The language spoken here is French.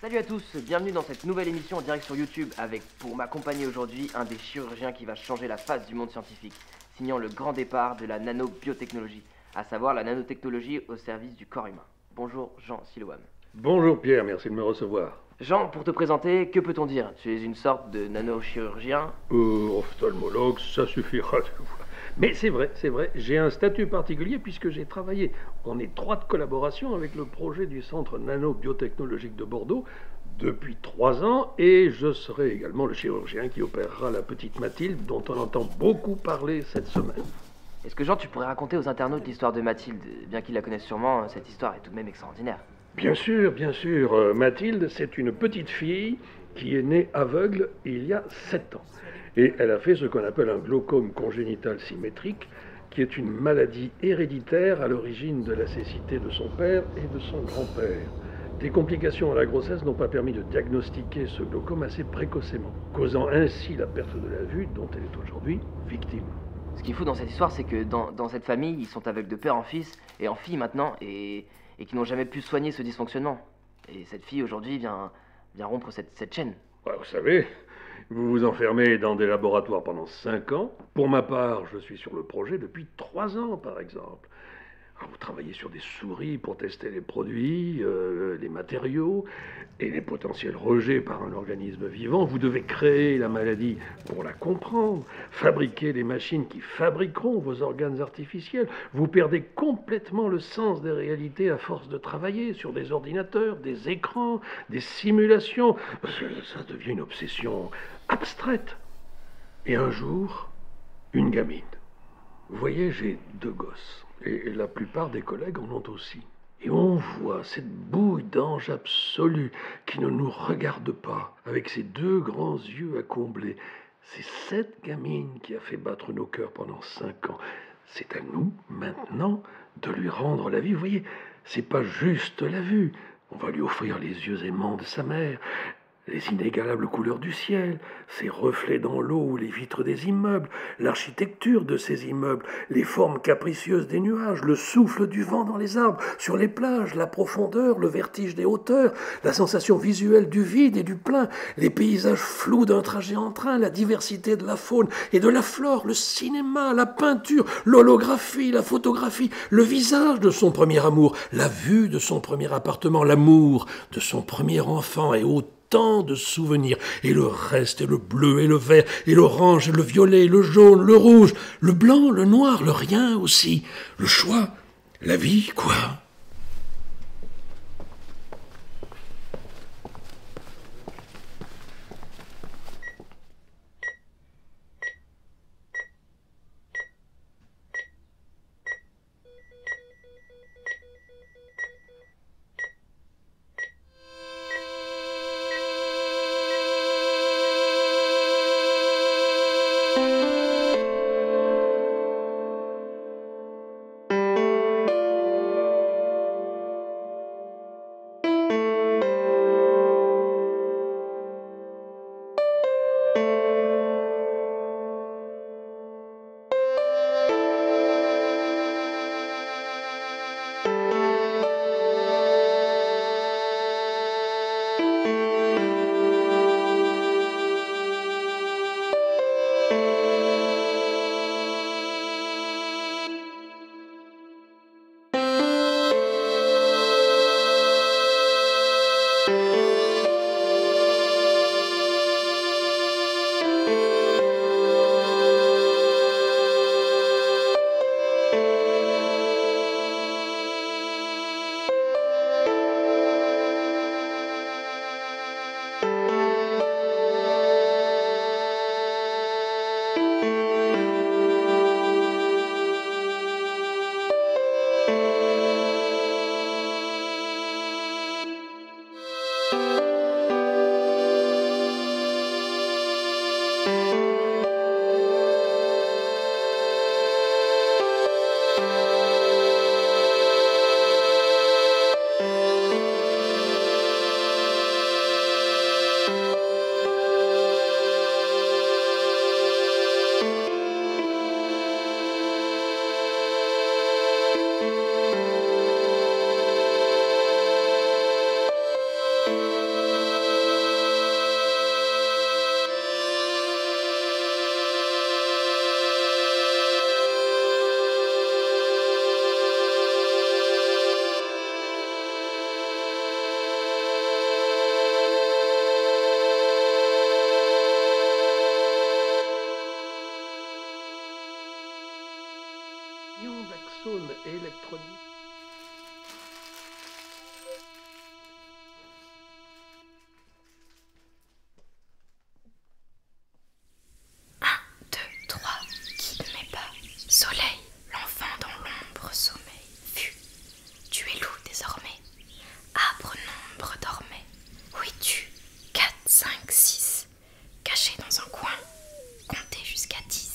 Salut à tous, bienvenue dans cette nouvelle émission en direct sur YouTube avec, pour m'accompagner aujourd'hui, un des chirurgiens qui va changer la face du monde scientifique, signant le grand départ de la nanobiotechnologie, à savoir la nanotechnologie au service du corps humain. Bonjour Jean Siloam. Bonjour Pierre, merci de me recevoir. Jean, pour te présenter, que peut-on dire? Tu es une sorte de nanochirurgien. Ophtalmologue, ça suffira. Mais c'est vrai, j'ai un statut particulier puisque j'ai travaillé en étroite collaboration avec le projet du Centre nano-biotechnologique de Bordeaux depuis 3 ans et je serai également le chirurgien qui opérera la petite Mathilde dont on entend beaucoup parler cette semaine. Est-ce que Jean, tu pourrais raconter aux internautes l'histoire de Mathilde? Bien qu'ils la connaissent sûrement, cette histoire est tout de même extraordinaire. Bien sûr, bien sûr. Mathilde, c'est une petite fille qui est née aveugle il y a 7 ans. Et elle a fait ce qu'on appelle un glaucome congénital symétrique, qui est une maladie héréditaire à l'origine de la cécité de son père et de son grand-père. Des complications à la grossesse n'ont pas permis de diagnostiquer ce glaucome assez précocement, causant ainsi la perte de la vue dont elle est aujourd'hui victime. Ce qui est fou dans cette histoire, c'est que dans cette famille, ils sont aveugles de père en fils et en fille maintenant, et qui n'ont jamais pu soigner ce dysfonctionnement. Et cette fille aujourd'hui vient rompre cette chaîne. Ouais, vous savez, vous vous enfermez dans des laboratoires pendant 5 ans. Pour ma part, je suis sur le projet depuis 3 ans, par exemple. Alors, vous travaillez sur des souris pour tester les produits, les matériaux et les potentiels rejets par un organisme vivant. Vous devez créer la maladie pour la comprendre, fabriquer les machines qui fabriqueront vos organes artificiels. Vous perdez complètement le sens des réalités à force de travailler sur des ordinateurs, des écrans, des simulations. Ça devient une obsession abstraite. Et un jour, une gamine. Vous voyez, j'ai 2 gosses. Et la plupart des collègues en ont aussi. Et on voit cette bouille d'ange absolue qui ne nous regarde pas, avec ses 2 grands yeux à combler. C'est cette gamine qui a fait battre nos cœurs pendant 5 ans. C'est à nous, maintenant, de lui rendre la vie. Vous voyez, c'est pas juste la vue. On va lui offrir les yeux aimants de sa mère, les inégalables couleurs du ciel, ses reflets dans l'eau ou les vitres des immeubles, l'architecture de ces immeubles, les formes capricieuses des nuages, le souffle du vent dans les arbres, sur les plages, la profondeur, le vertige des hauteurs, la sensation visuelle du vide et du plein, les paysages flous d'un trajet en train, la diversité de la faune et de la flore, le cinéma, la peinture, l'holographie, la photographie, le visage de son premier amour, la vue de son premier appartement, l'amour de son premier enfant et autant de souvenirs, et le reste, et le bleu, et le vert, et l'orange, et le violet, et le jaune, le rouge, le blanc, le noir, le rien aussi, le choix, la vie, quoi. zone électronique. Guide mes pas, soleil, l'enfant dans l'ombre sommeil fut. Tu es loup désormais, âpre nombre dormait. Où es-tu? 4, 5, 6, caché dans un coin, comptez jusqu'à 10.